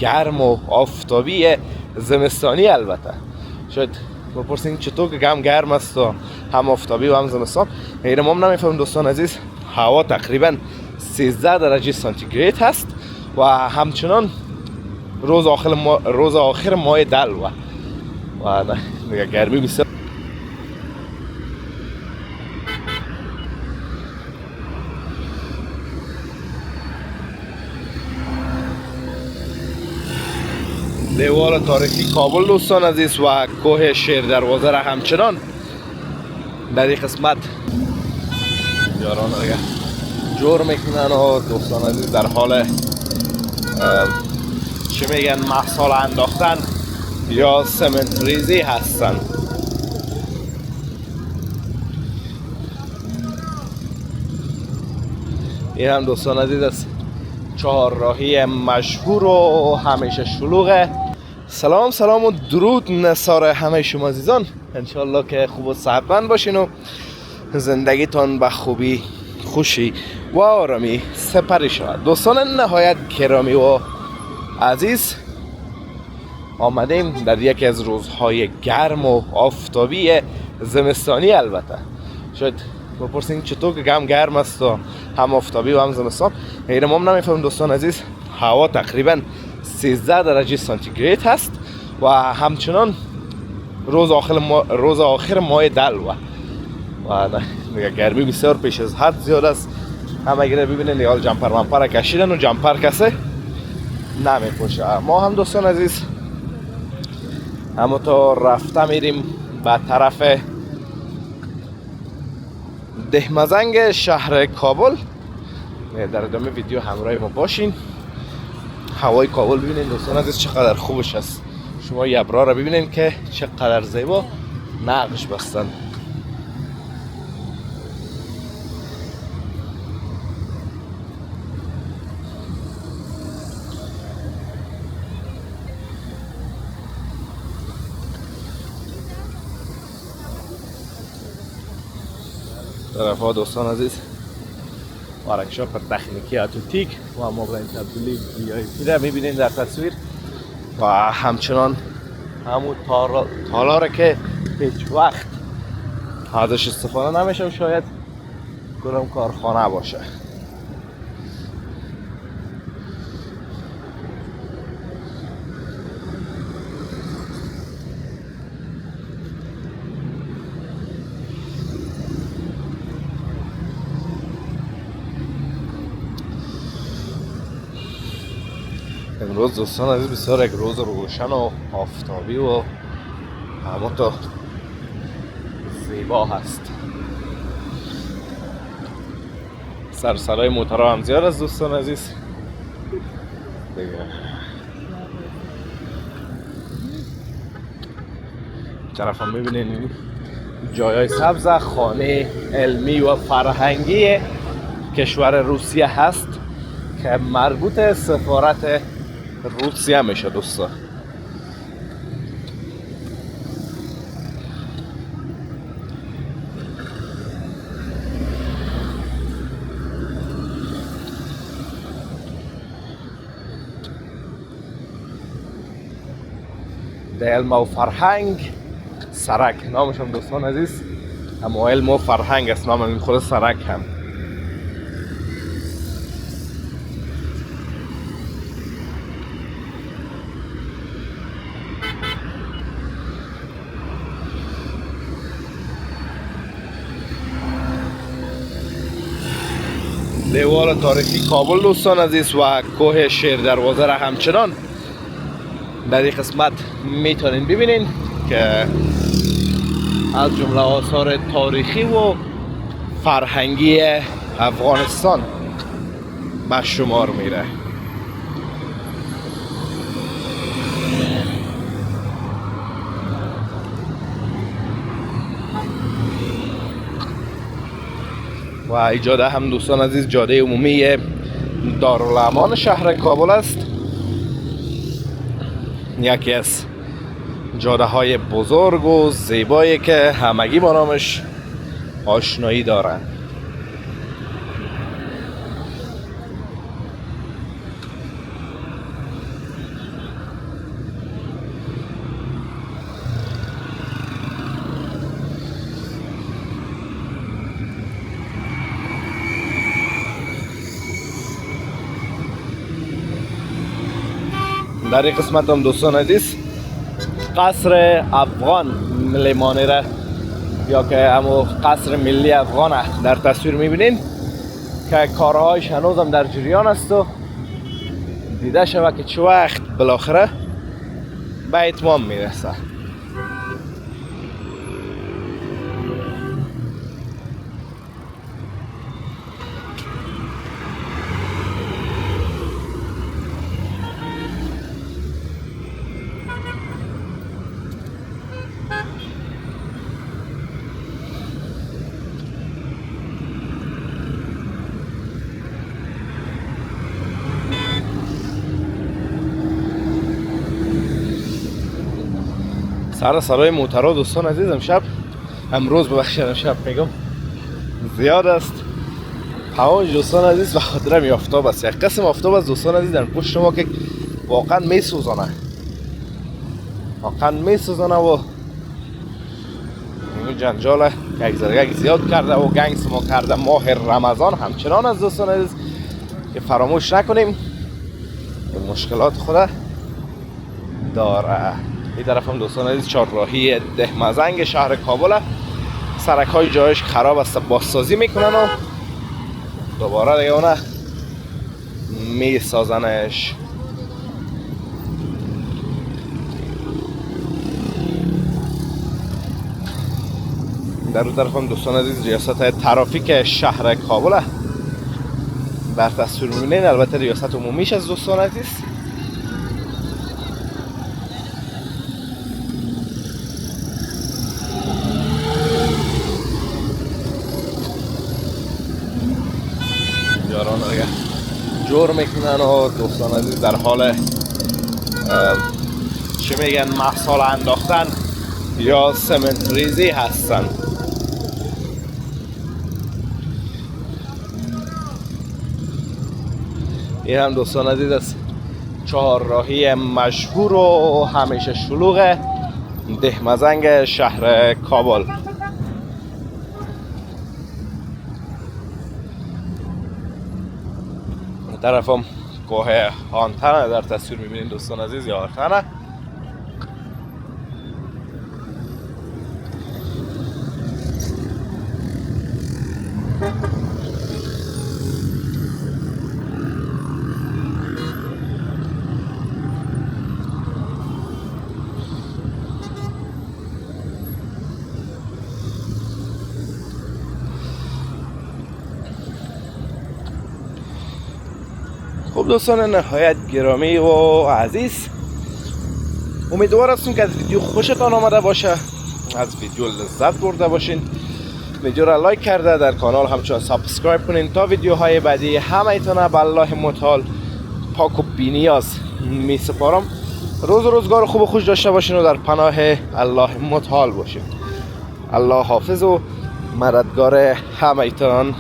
گرم و آفتابی زمستانی. البته شاید بپرسین چطور که هم گرم است و هم آفتابی و هم زمستان. غیر ما نمیفهمم دوستان عزیز، هوا تقریبا 13 درجه سانتیگراد هست و همچنان روز آخر ماه دلو و دیگه گرمی بسیار. دیوار تاریخی کابل دوستان عزیز و کوه شیر دروازه را همچنان در این قسمت یاران دیگه جور میکنن و دوستان عزیز در حال چی میگن محصال انداختن یا سمنت ریزی هستن. این هم دوستان عزیز است چهارراهی مشهور و همیشه شلوغه. سلام و درود نثار همه شما عزیزان، انشالله که خوب و صحتمند باشین و زندگیتان به خوبی خوشی و آرامی سپری شود. دوستان نهایت گرامی و عزیز، آمدیم در یکی از روزهای گرم و آفتابی زمستانی. البته شاید بپرسین چطور که هم گرم است و هم آفتابی و هم زمستان. غیر ما نمیفهمم دوستان عزیز، هوا تقریبا 13 درجه سانتیگراد هست و همچنان روز آخر ماه دلو و دیگه گرمی بسیار پیش از حد زیاد است. هم اگر ببینید نیال جمپر کشیدن و جمپر کسی نمیپوشه. ما هم دوستان عزیز همونطور رفته میریم به طرف دهمزنگ شهر کابل. در ادامه ویدیو همراه ما باشین. هوای کابل ببینید دوستان عزیز چقدر خوبش است. شما یه ابرا را ببینید که چقدر زیبا نقش بستن. طرفا دوستان عزیز ورکشاپ تکنیکی اتوتیک و مبلغ تبدیلی VIP را میبینید در تصویر و همچنان همون تالاره که هیچ وقت ازش استفاده نمیشه و شاید کنم کارخانه باشه. امروز دوستان عزیز بسیار یک روز روشن و آفتابی و همونطور زیبا هست. سرسرای موترها هم زیاد است دوستان عزیز دیگه. طرف هم میبینین جایای سبز خانه علمی و فرهنگی کشور روسیه هست که مربوط سفارت روسیه میشه دوستا. ده علم و فرهنگ سرک نامش هم دوستان عزیز اما علم و فرهنگ است نام این خود سرک هم. دیوار تاریخی کابل دوستان عزیز و کوه شیر دروازه را همچنان در این قسمت میتونین ببینین که از جمله آثار تاریخی و فرهنگی افغانستان به شمار میره. و این جاده هم دوستان عزیز جاده عمومی دارالامان شهر کابل است. یکی از جاده های بزرگ و زیبایی که همگی با نامش آشنایی دارند. در این قسمت هم دوستان عزیز قصر افغان ملیمانی را یا که همو قصر ملی افغان در تصویر میبینین که کارهایش هنوز هم در جریان است و دیده شود که چه وقت بالاخره به اتمام میرسه. سر سرای موترها دوستان عزیزم امروز ببخشید شب میگم زیاد است. هوا دوستان عزیز به خاطر می آفتاب است. یک قسم آفتاب است دوستان عزیز در پشت ما که واقعا میسوزانه و این جنجال یک زیاد کرده و گنگس ما کرده. ماه رمضان همچنان از دوستان عزیز که فراموش نکنیم این مشکلات خود داره. این طرف هم دوستان عزیز چهارراهی دهمزنگ شهر کابل، سرک های جایش خراب است، بازسازی میکنن و دوباره دیگه اونه میسازنش. در اون طرف هم دوستان عزیز ریاست ترافیک شهر کابل در تصویر میبینین، البته ریاست عمومیش از دوستان عزیز. یاران دیگه جور میکنن و دوستان عزیز در حال چی میگن محصال انداختن یا سمنت ریزی هستن. این هم دوستان عزیز از چهارراهی مشهور و همیشه شلوغ دهمزنگ شهر کابل. طرف هم کوه هانتنه در تصویر میبینید دوستان عزیز یا هانتنه. خب دوستان نهایت گرامی و عزیز، امیدوار هستم که از ویدیو خوشتان آمده باشه، از ویدیو لذت برده باشین. ویدیو را لایک کرده در کانال همچنان سابسکرایب کنین تا ویدیوهای بعدی همه ایتونه به الله متعال پاک و بینیاز می سپارم. روزگار خوب و خوش داشته باشین و در پناه الله متعال باشین. الله حافظ و مددگار همه ایتان.